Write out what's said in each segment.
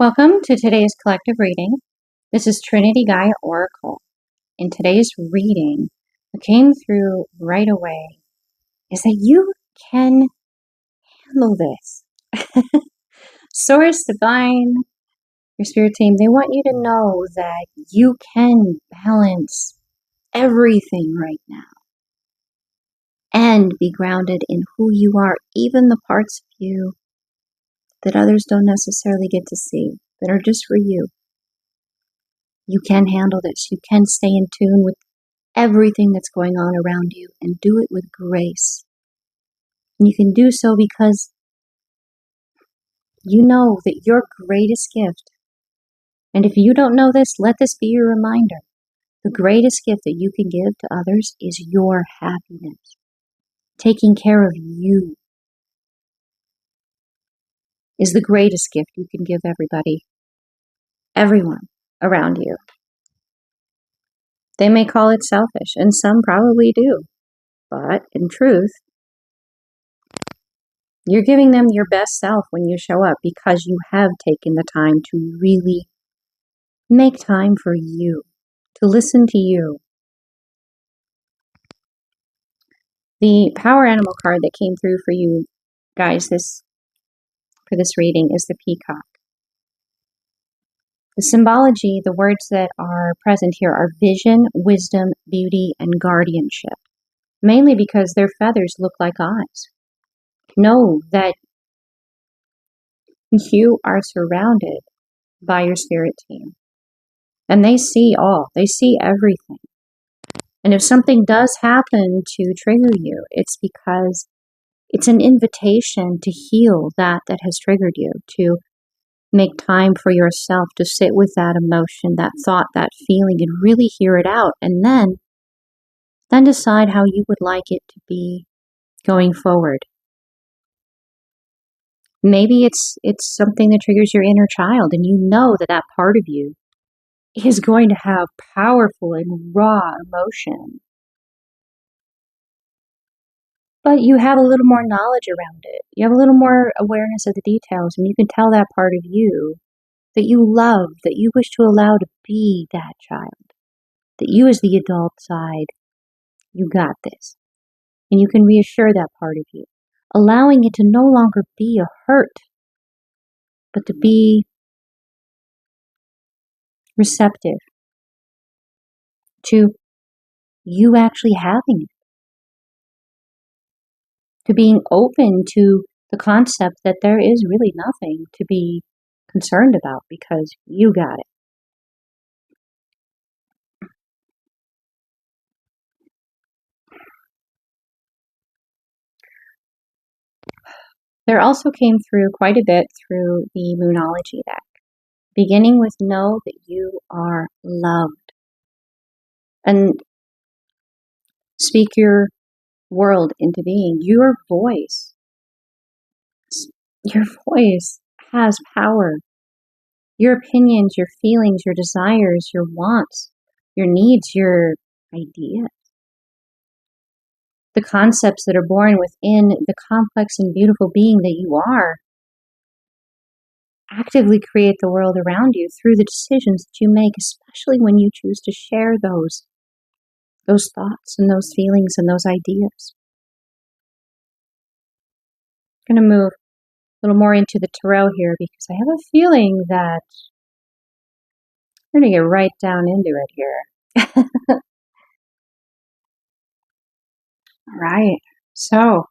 Welcome to today's collective reading. This is TrinityGaiaOracle. In today's reading, what came through right away is that you can handle this. Source, Divine, your spirit team, they want you to know that you can balance everything right now and be grounded in who you are, even the parts of you that others don't necessarily get to see, that are just for you. You can handle this. You can stay in tune with everything that's going on around you and do it with grace. And you can do so because you know that your greatest gift, and if you don't know this, let this be your reminder. The greatest gift that you can give to others is your happiness. Taking care of you is the greatest gift you can give everybody, everyone around you. They may call it selfish, and some probably do. But in truth, you're giving them your best self when you show up because you have taken the time to really make time for you, to listen to you. The power animal card that came through for you guys for this reading is the peacock. The symbology, the words that are present here are vision, wisdom, beauty, and guardianship, mainly because their feathers look like eyes. Know that you are surrounded by your spirit team, and they see all, they see everything. And if something does happen to trigger you, it's because it's an invitation to heal that has triggered you, to make time for yourself, to sit with that emotion, that thought, that feeling, and really hear it out. And then decide how you would like it to be going forward. Maybe it's something that triggers your inner child, and you know that part of you is going to have powerful and raw emotion. But you have a little more knowledge around it. You have a little more awareness of the details, and you can tell that part of you that you love, that you wish to allow to be that child, that you as the adult side, you got this. And you can reassure that part of you, allowing it to no longer be a hurt, but to be receptive to you actually having it, to being open to the concept that there is really nothing to be concerned about because you got it. There also came through quite a bit through the Moonology deck, beginning with know that you are loved. And speak your world into being. Your voice has power. Your opinions, your feelings, your desires, your wants, your needs, your ideas. The concepts that are born within the complex and beautiful being that you are actively create the world around you through the decisions that you make, especially when you choose to share those thoughts and those feelings and those ideas. I'm going to move a little more into the tarot here because I have a feeling that we're going to get right down into it here. All right. So,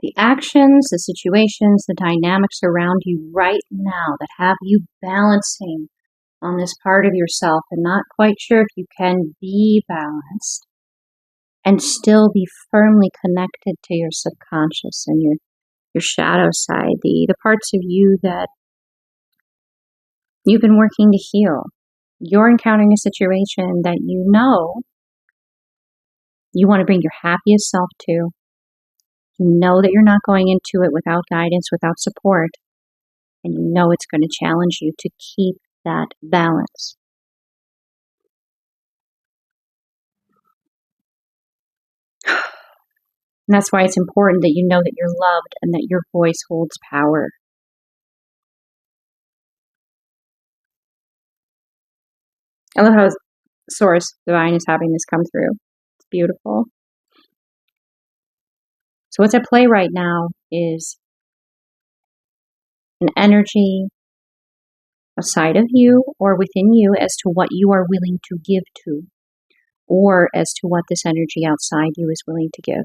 the actions, the situations, the dynamics around you right now that have you balancing on this part of yourself and not quite sure if you can be balanced and still be firmly connected to your subconscious and your shadow side, the parts of you that you've been working to heal. You're encountering a situation that you know you want to bring your happiest self to. You know that you're not going into it without guidance, without support, and you know it's going to challenge you to keep that balance. And that's why it's important that you know that you're loved and that your voice holds power. I love how Source Divine is having this come through. It's beautiful. So what's at play right now is an energy, a side of you or within you as to what you are willing to give to, or as to what this energy outside you is willing to give.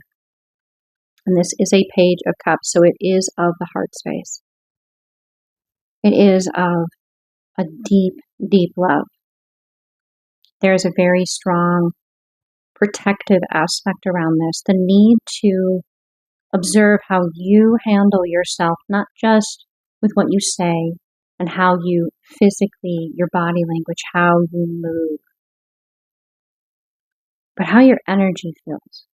And this is a Page of Cups, so it is of the heart space. It is of a deep, deep love. There is a very strong protective aspect around this. The need to observe how you handle yourself, not just with what you say and how you physically, your body language, how you move, but how your energy feels.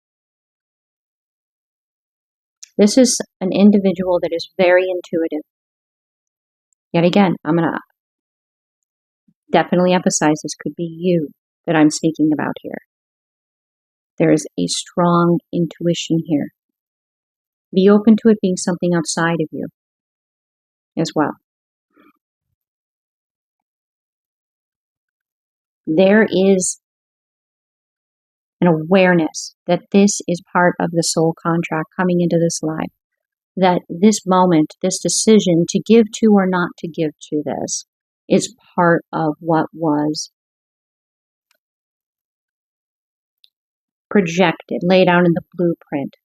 This is an individual that is very intuitive. Yet again, I'm going to definitely emphasize this could be you that I'm speaking about here. There is a strong intuition here. Be open to it being something outside of you as well. There is an awareness that this is part of the soul contract coming into this life. That this moment, this decision to give to or not to give to this is part of what was projected, laid out in the blueprint,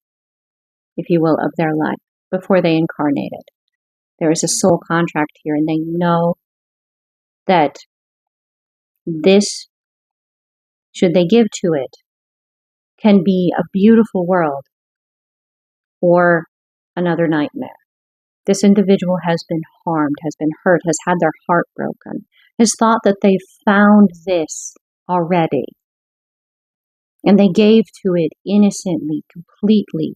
if you will, of their life before they incarnated. There is a soul contract here, and they know that this, should they give to it, can be a beautiful world or another nightmare. This individual has been harmed, has been hurt, has had their heart broken, has thought that they found this already. And they gave to it innocently, completely,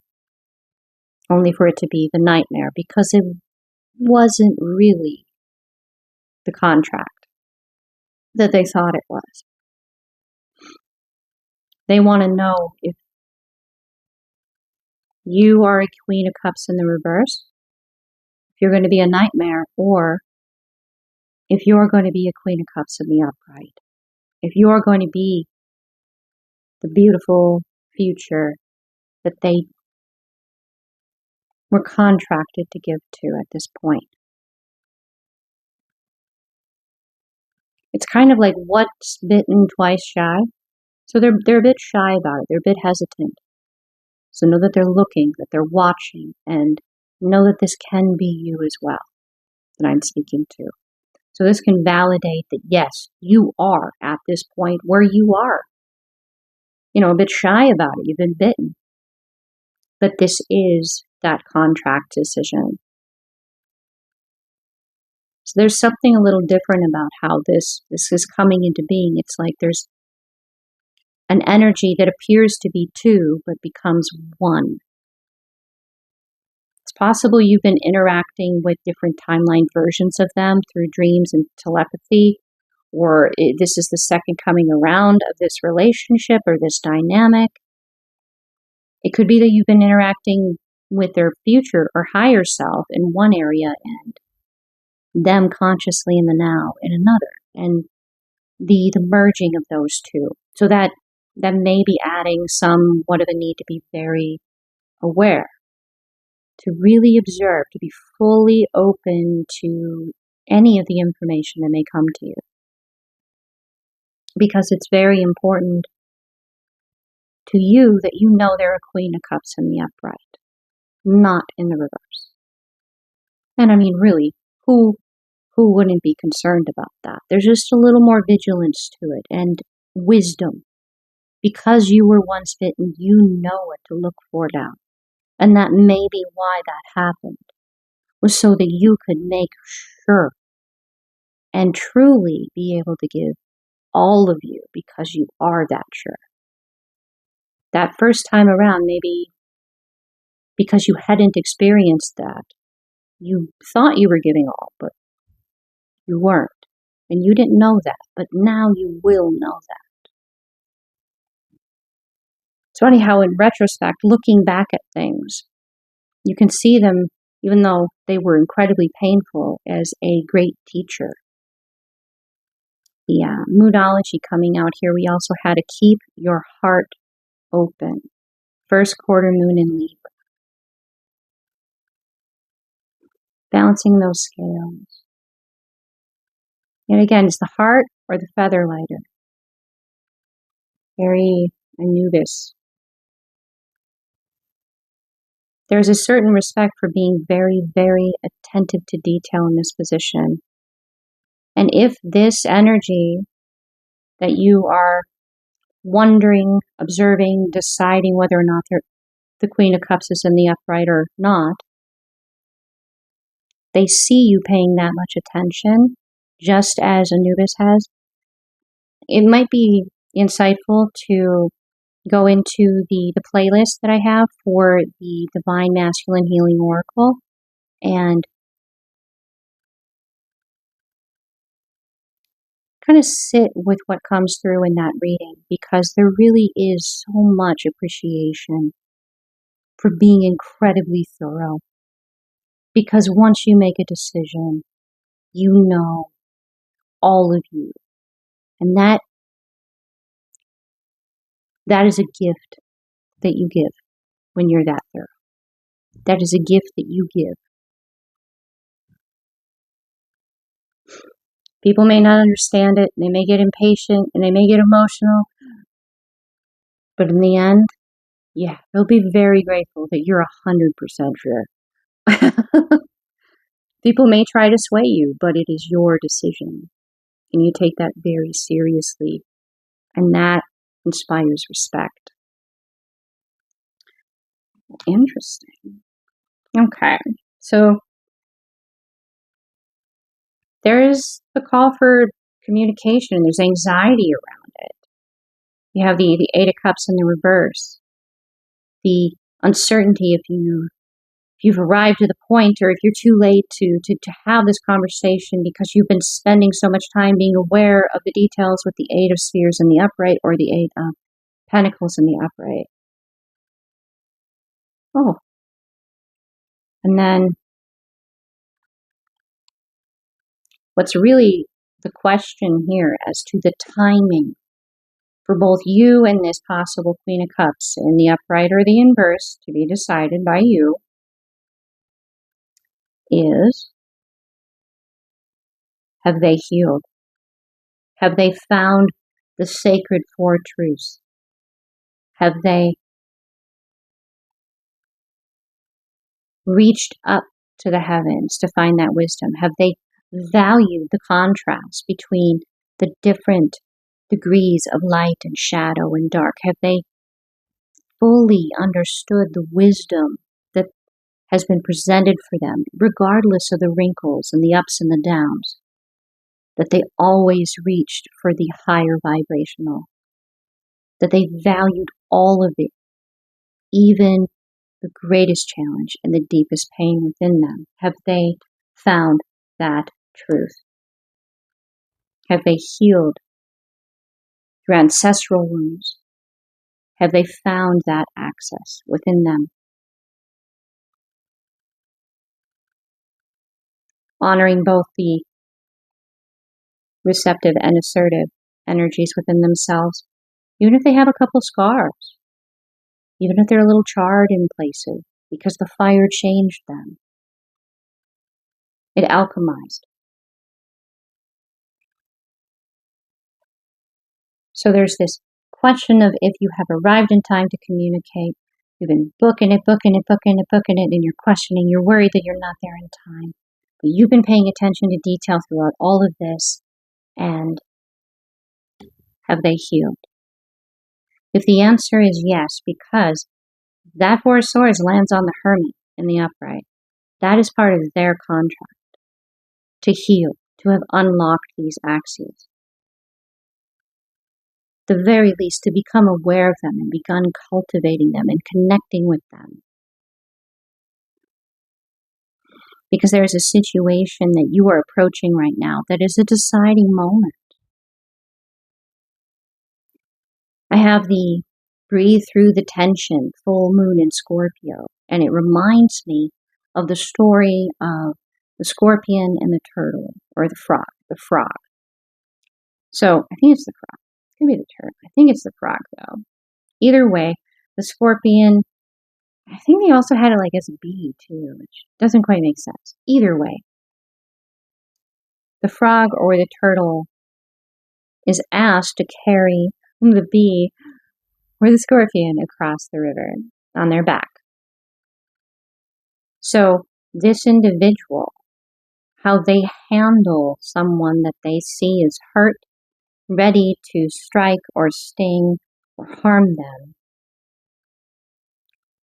only for it to be the nightmare because it wasn't really the contract that they thought it was. They want to know if you are a Queen of Cups in the reverse, if you're going to be a nightmare, or if you're going to be a Queen of Cups in the upright. If you're going to be the beautiful future that they were contracted to give to at this point. It's kind of like what's bitten twice shy. So they're a bit shy about it. They're a bit hesitant. So know that they're looking, that they're watching, and know that this can be you as well that I'm speaking to. So this can validate that, yes, you are at this point where you are. A bit shy about it. You've been bitten. But this is that contract decision. So there's something a little different about how this is coming into being. It's like there's an energy that appears to be two, but becomes one. It's possible you've been interacting with different timeline versions of them through dreams and telepathy, or this is the second coming around of this relationship or this dynamic. It could be that you've been interacting with their future or higher self in one area and them consciously in the now in another, and the merging of those two. So that may be adding somewhat of a need to be very aware, to really observe, to be fully open to any of the information that may come to you. Because it's very important to you that you know they're a Queen of Cups in the upright, not in the reverse. And I mean, really, who wouldn't be concerned about that? There's just a little more vigilance to it and wisdom. Because you were once bitten, you know what to look for now. And that may be why that happened, was so that you could make sure and truly be able to give all of you because you are that sure. That first time around, maybe because you hadn't experienced that, you thought you were giving all, but you weren't. And you didn't know that, but now you will know that. It's funny how in retrospect, looking back at things, you can see them, even though they were incredibly painful, as a great teacher. the moodology coming out here, we also had to keep your heart open. First quarter moon in Libra. Balancing those scales. And again, is the heart or the feather lighter? Very Anubis. There's a certain respect for being very, very attentive to detail in this position. And if this energy that you are wondering, observing, deciding whether or not the Queen of Cups is in the upright or not, they see you paying that much attention, just as Anubis has. It might be insightful to go into the playlist that I have for the Divine Masculine Healing Oracle and kind of sit with what comes through in that reading, because there really is so much appreciation for being incredibly thorough. Because once you make a decision, you know, all of you. And that is a gift that you give when you're that thorough. That is a gift that you give. People may not understand it, they may get impatient, and they may get emotional, but in the end, yeah, they'll be very grateful that you're 100% sure. People may try to sway you, but it is your decision, and you take that very seriously, and that inspires respect. Interesting. Okay, so there is the call for communication. There's anxiety around it. You have the Eight of Cups in the reverse. The uncertainty if you've arrived to the point, or if you're too late to have this conversation because you've been spending so much time being aware of the details with the Eight of Spheres in the upright or the Eight of Pentacles in the upright. Oh. And then what's really the question here as to the timing for both you and this possible Queen of Cups in the upright or the inverse, to be decided by you, is, have they healed? Have they found the sacred four truths? Have they reached up to the heavens to find that wisdom? Have they valued the contrast between the different degrees of light and shadow and dark? Have they fully understood the wisdom that has been presented for them, regardless of the wrinkles and the ups and the downs, that they always reached for the higher vibrational, that they valued all of it, even the greatest challenge and the deepest pain within them? Have they found that truth? Have they healed through ancestral wounds? Have they found that access within them? Honoring both the receptive and assertive energies within themselves, even if they have a couple scars, even if they're a little charred in places, because the fire changed them. It alchemized. So there's this question of if you have arrived in time to communicate, you've been booking it, and you're questioning, you're worried that you're not there in time. But you've been paying attention to detail throughout all of this, and have they healed? If the answer is yes, because that Four of Swords lands on the Hermit in the upright, that is part of their contract to heal, to have unlocked these axes. The very least, to become aware of them and begun cultivating them and connecting with them. Because there is a situation that you are approaching right now that is a deciding moment. I have the breathe through the tension, full moon in Scorpio, and it reminds me of the story of the scorpion and the turtle, or the frog. So I think it's the frog. It's going to be the turtle. I think it's the frog, though. Either way, the scorpion, I think they also had it like as a bee, too, which doesn't quite make sense. Either way, the frog or the turtle is asked to carry the bee or the scorpion across the river on their back. So this individual, how they handle someone that they see is hurt, ready to strike or sting or harm them,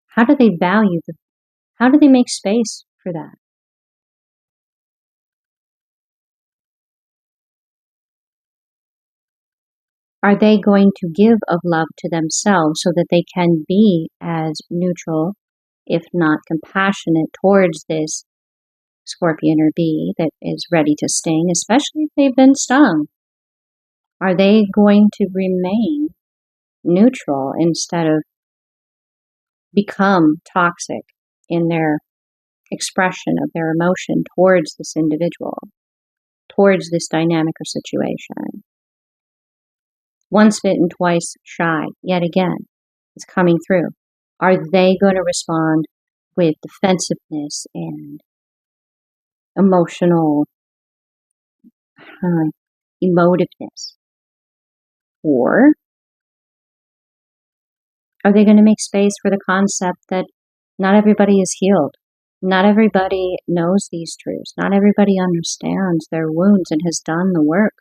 how do they value how do they make space for that? Are they going to give of love to themselves so that they can be as neutral, if not compassionate, towards this scorpion or bee that is ready to sting, especially if they've been stung? Are they going to remain neutral instead of become toxic in their expression of their emotion towards this individual, towards this dynamic or situation? Once bitten, twice shy, yet again, is coming through. Are they going to respond with defensiveness and emotional emotiveness? Or are they going to make space for the concept that not everybody is healed? Not everybody knows these truths. Not everybody understands their wounds and has done the work.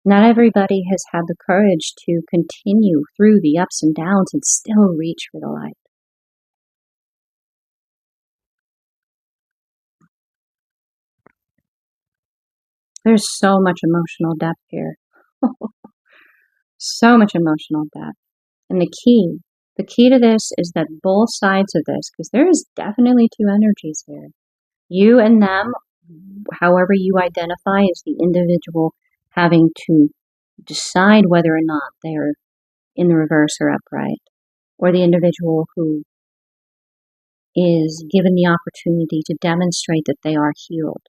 Not everybody has had the courage to continue through the ups and downs and still reach for the light. There's so much emotional depth here. So much emotional depth. And the key to this is that both sides of this, because there is definitely two energies here. You and them, however you identify as the individual having to decide whether or not they're in the reverse or upright, or the individual who is given the opportunity to demonstrate that they are healed,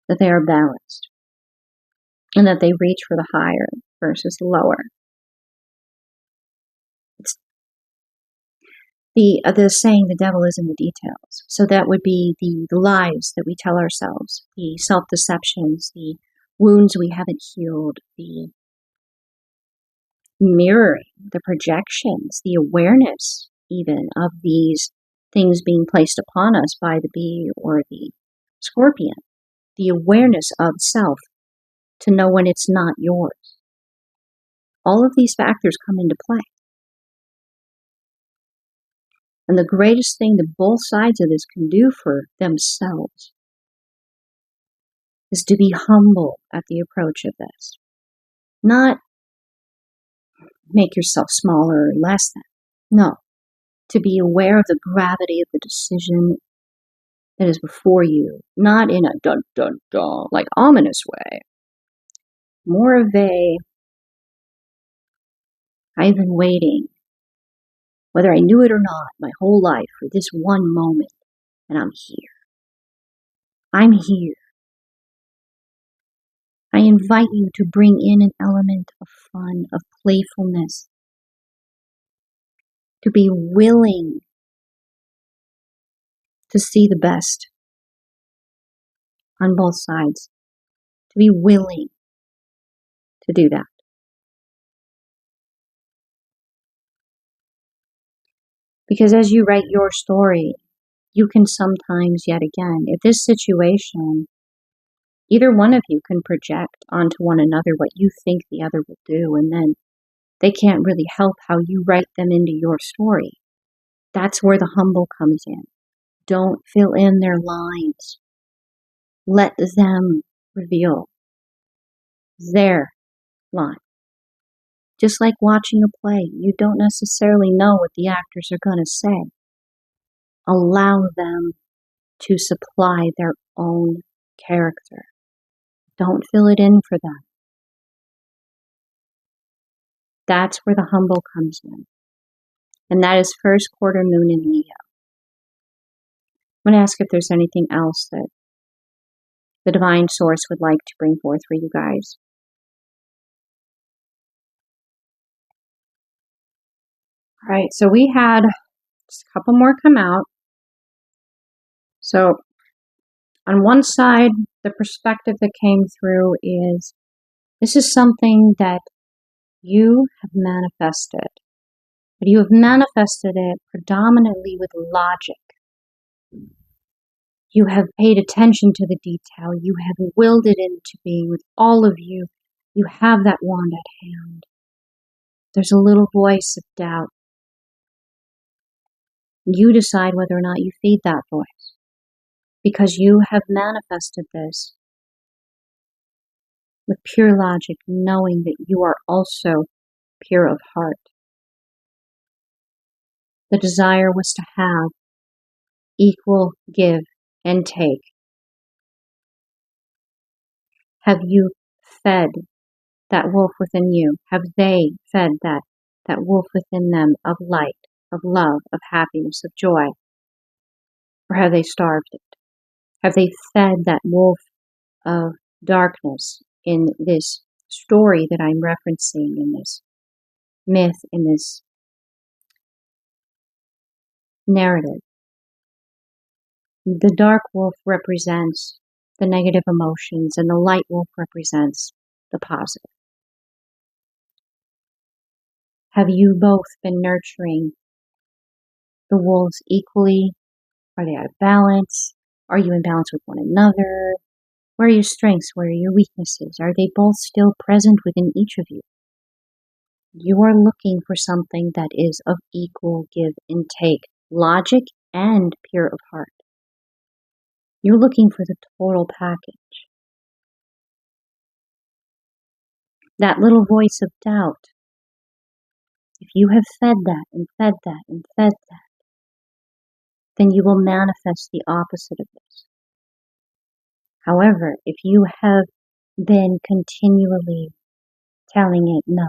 that they are balanced, and that they reach for the higher versus the lower. It's the saying, the devil is in the details. So that would be the lies that we tell ourselves, the self-deceptions, the wounds we haven't healed, the mirroring, the projections, the awareness even of these things being placed upon us by the bee or the scorpion, the awareness of self to know when it's not yours. All of these factors come into play. And the greatest thing that both sides of this can do for themselves is to be humble at the approach of this. Not make yourself smaller or less than. No. To be aware of the gravity of the decision that is before you. Not in a dun dun dun, like ominous way. More of a, I've been waiting, whether I knew it or not, my whole life for this one moment, and I'm here. I'm here. I invite you to bring in an element of fun, of playfulness, to be willing to see the best on both sides, to be willing to do that. Because as you write your story, you can sometimes, yet again, if this situation, either one of you can project onto one another what you think the other will do, and then they can't really help how you write them into your story. That's where the humble comes in. Don't fill in their lines. Let them reveal their line. Just like watching a play, you don't necessarily know what the actors are going to say. Allow them to supply their own character. Don't fill it in for them. That's where the humble comes in. And that is first quarter moon in Leo. I'm going to ask if there's anything else that the divine source would like to bring forth for you guys. Right, so we had just a couple more come out. So on one side, the perspective that came through is this is something that you have manifested. But you have manifested it predominantly with logic. You have paid attention to the detail. You have willed it into being with all of you. You have that wand at hand. There's a little voice of doubt. You decide whether or not you feed that voice, because you have manifested this with pure logic, knowing that you are also pure of heart. The desire was to have equal give and take. Have you fed that wolf within you? Have they fed that wolf within them of light, of love, of happiness, of joy? Or have they starved it? Have they fed that wolf of darkness in this story that I'm referencing, in this myth, in this narrative? The dark wolf represents the negative emotions, and the light wolf represents the positive. Have you both been nurturing the wolves equally? Are they out of balance? Are you in balance with one another? Where are your strengths? Where are your weaknesses? Are they both still present within each of you? You are looking for something that is of equal give and take, logic and pure of heart. You're looking for the total package. That little voice of doubt, if you have fed that and fed that and fed that, then you will manifest the opposite of this. However, if you have been continually telling it, no,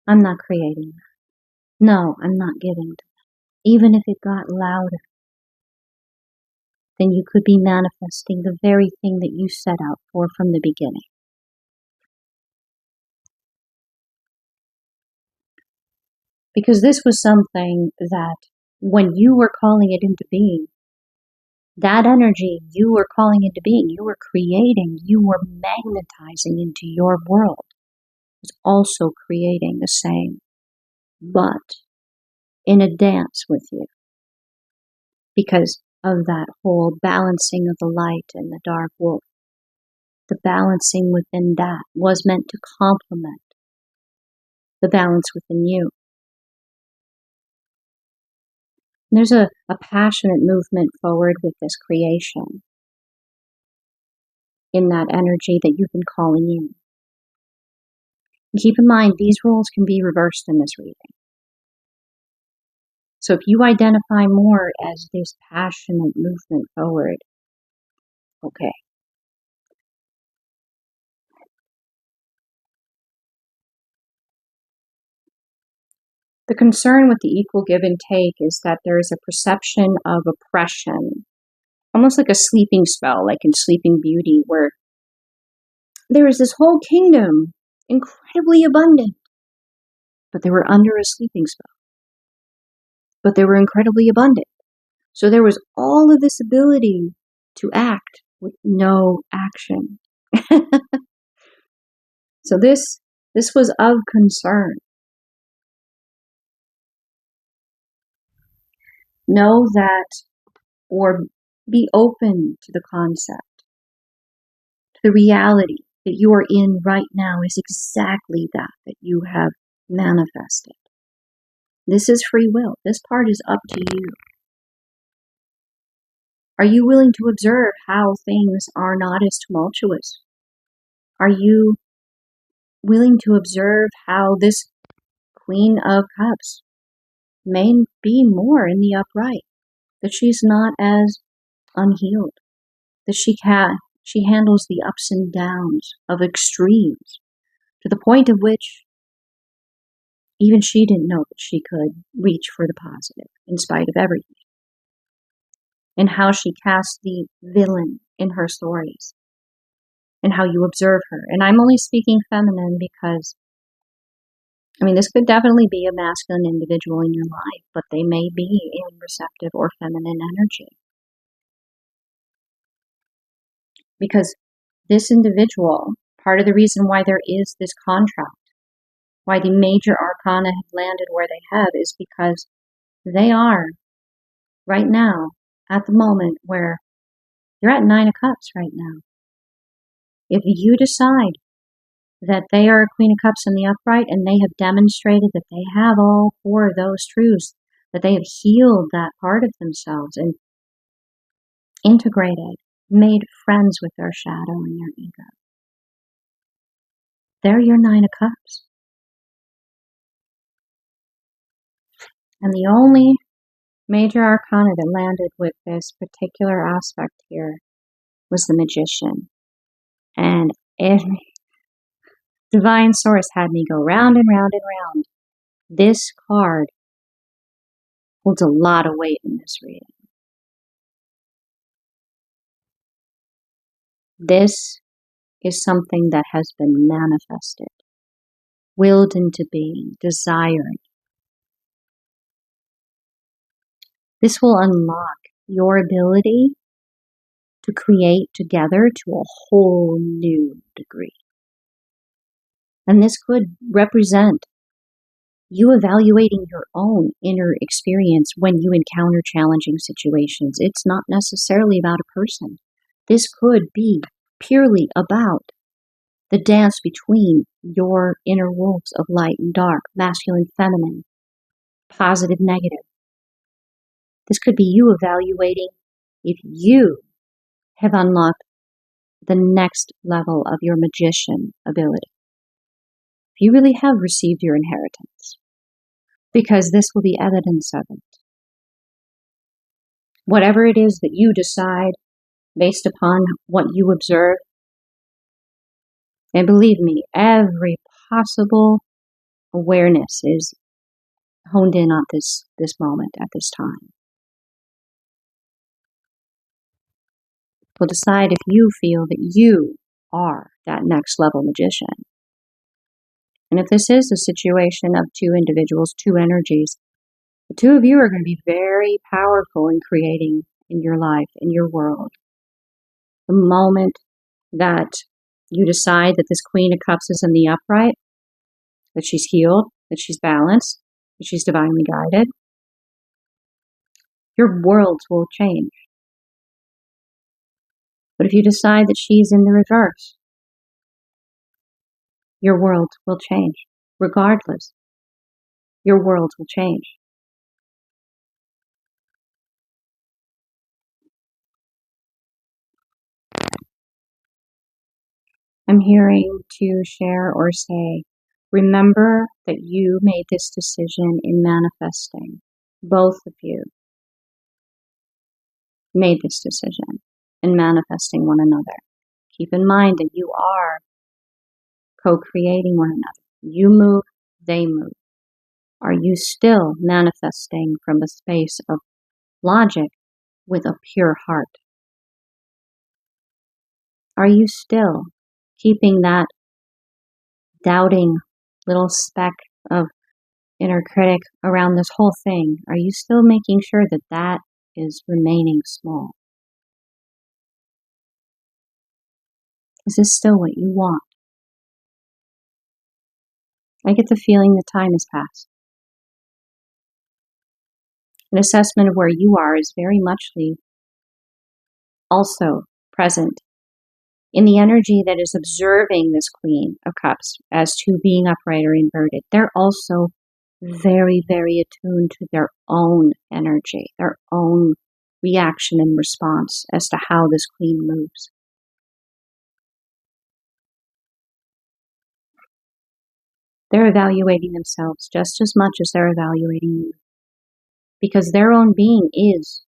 I'm not creating that. No, I'm not giving to that. Even if it got louder, then you could be manifesting the very thing that you set out for from the beginning. Because this was something that when you were calling it into being, that energy you were calling into being, you were creating, you were magnetizing into your world, was also creating the same, but in a dance with you. Because of that whole balancing of the light and the dark wolf. The balancing within that was meant to complement the balance within you. There's a passionate movement forward with this creation in that energy that you've been calling in. And keep in mind, these roles can be reversed in this reading. So if you identify more as this passionate movement forward, okay. The concern with the equal give and take is that there is a perception of oppression, almost like a sleeping spell, like in Sleeping Beauty, where there is this whole kingdom, incredibly abundant, but they were under a sleeping spell. But they were incredibly abundant. So there was all of this ability to act with no action. So this was of concern. Know that, or be open to the concept, to the reality that you are in right now is exactly that you have manifested. This is free will. This part is up to you. Are you willing to observe how things are not as tumultuous? Are you willing to observe how this Queen of Cups may be more in the upright, that she's not as unhealed, that she handles the ups and downs of extremes to the point of which even she didn't know that she could reach for the positive in spite of everything. And how she casts the villain in her stories, and how you observe her. And I'm only speaking feminine because I mean, this could definitely be a masculine individual in your life, but they may be in receptive or feminine energy. Because this individual, part of the reason why there is this contract, why the major arcana have landed where they have, is because they are right now at the moment where you're at 9 of Cups right now. If you decide that they are a Queen of Cups in the upright and they have demonstrated that they have all 4 of those truths, that they have healed that part of themselves and integrated, made friends with their shadow and their ego, they're your 9 of Cups. And the only major arcana that landed with this particular aspect here was the Magician. And Divine Source had me go round and round and round. This card holds a lot of weight in this reading. This is something that has been manifested, willed into being, desired. This will unlock your ability to create together to a whole new degree. And this could represent you evaluating your own inner experience when you encounter challenging situations. It's not necessarily about a person. This could be purely about the dance between your inner wolves of light and dark, masculine, feminine, positive, negative. This could be you evaluating if you have unlocked the next level of your magician ability. If you really have received your inheritance, because this will be evidence of it. Whatever it is that you decide based upon what you observe, and believe me, every possible awareness is honed in on this moment at this time. We'll decide if you feel that you are that next level magician. And if this is a situation of 2 individuals, 2 energies, the 2 of you are going to be very powerful in creating in your life, in your world. The moment that you decide that this Queen of Cups is in the upright, that she's healed, that she's balanced, that she's divinely guided, your worlds will change. But if you decide that she's in the reverse, your world will change. Regardless, your worlds will change. I'm hearing to share or say, remember that you made this decision in manifesting. Both of you made this decision in manifesting one another. Keep in mind that you are co-creating one another. You move, they move. Are you still manifesting from a space of logic with a pure heart? Are you still keeping that doubting little speck of inner critic around this whole thing? Are you still making sure that that is remaining small? Is this still what you want? I get the feeling the time has passed. An assessment of where you are is very muchly also present in the energy that is observing this Queen of Cups as to being upright or inverted. They're also very, very attuned to their own energy, their own reaction and response as to how this Queen moves. They're evaluating themselves just as much as they're evaluating you, because their own being is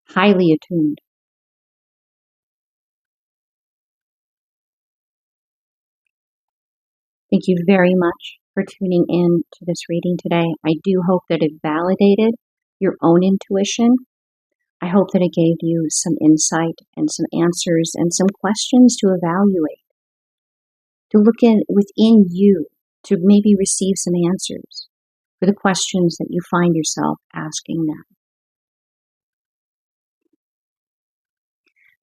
highly attuned. Thank you very much for tuning in to this reading today. I do hope that it validated your own intuition. I hope that it gave you some insight and some answers and some questions to evaluate, to look in within you to maybe receive some answers for the questions that you find yourself asking now.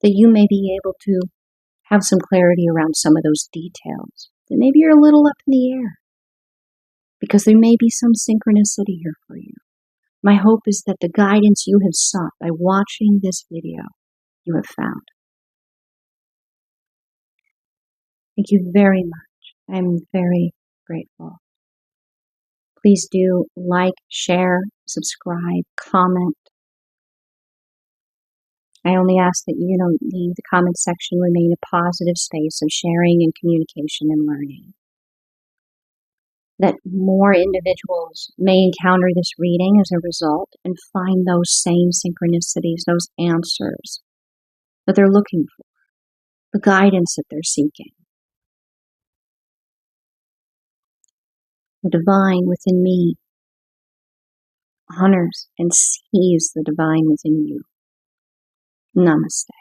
That you may be able to have some clarity around some of those details. That maybe you're a little up in the air, because there may be some synchronicity here for you. My hope is that the guidance you have sought by watching this video, you have found. Thank you very much. I'm very grateful. Please do like, share, subscribe, comment. I only ask that the comment section remain a positive space of sharing and communication and learning. That more individuals may encounter this reading as a result and find those same synchronicities, those answers that they're looking for, the guidance that they're seeking. The divine within me honors and sees the divine within you. Namaste.